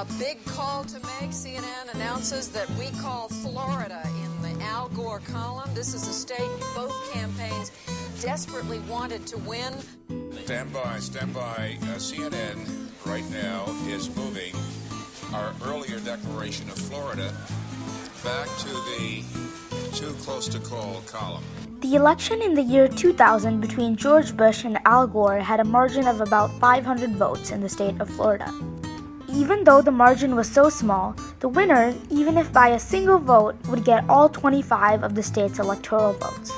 a big call to make. CNN announces that we call Florida in the Al Gore column. This is a state both campaigns desperately wanted to win. Stand by, stand by. CNN right now is moving our earlier declaration of Florida back to the too close to call column. The election in the year 2000 between George Bush and Al Gore had a margin of about 500 votes in the state of Florida. Even though the margin was so small, the winner, even if by a single vote, would get all 25 of the state's electoral votes.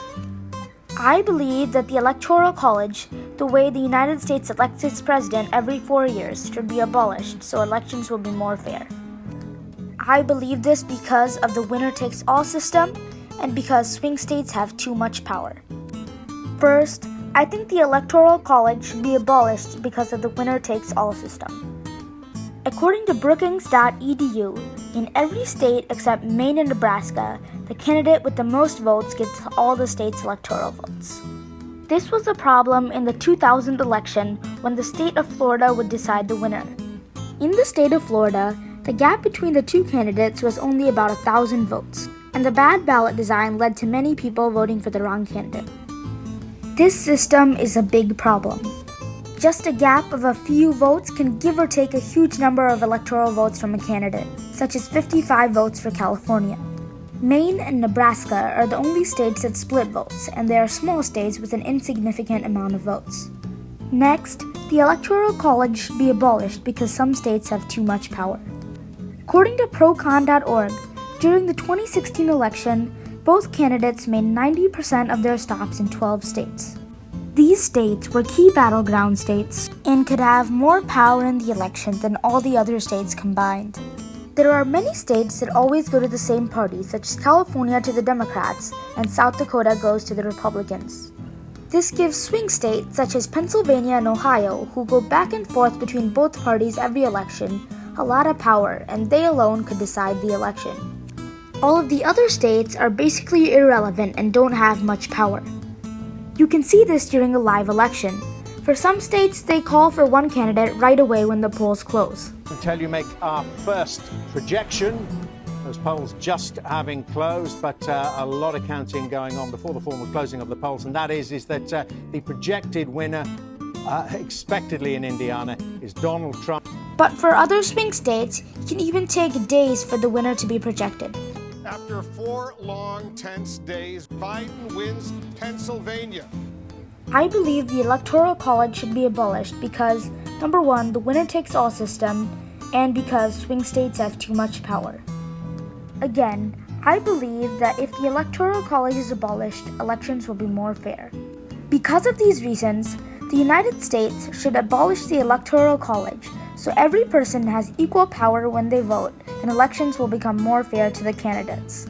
I believe that the Electoral College, the way the United States elects its president every 4 years, should be abolished so elections will be more fair. I believe this because of the winner-takes-all system and because swing states have too much power. First, I think the Electoral College should be abolished because of the winner-takes-all system. According to Brookings.edu, in every state except Maine and Nebraska, the candidate with the most votes gets all the state's electoral votes. This was a problem in the 2000 election when the state of Florida would decide the winner. In the state of Florida, the gap between the two candidates was only about 1,000 votes, and the bad ballot design led to many people voting for the wrong candidate. This system is a big problem. Just a gap of a few votes can give or take a huge number of electoral votes from a candidate, such as 55 votes for California. Maine and Nebraska are the only states that split votes, and they are small states with an insignificant amount of votes. Next, the Electoral College should be abolished because some states have too much power. According to procon.org, during the 2016 election, both candidates made 90% of their stops in 12 states. These states were key battleground states and could have more power in the election than all the other states combined. There are many states that always go to the same party, such as California to the Democrats and South Dakota goes to the Republicans. This gives swing states such as Pennsylvania and Ohio, who go back and forth between both parties every election, a lot of power, and they alone could decide the election. All of the other states are basically irrelevant and don't have much power. You can see this during a live election. For some states, they call for one candidate right away when the polls close. Until you make our first projection, those polls just having closed, but a lot of counting going on before the formal closing of the polls, and that is that the projected winner, expectedly in Indiana, is Donald Trump. But for other swing states, it can even take days for the winner to be projected. After 4 long, tense days, Biden wins Pennsylvania. I believe the Electoral College should be abolished because, number one, the winner-takes-all system, and because swing states have too much power. Again, I believe that if the Electoral College is abolished, elections will be more fair. Because of these reasons, the United States should abolish the Electoral College so every person has equal power when they vote, and elections will become more fair to the candidates.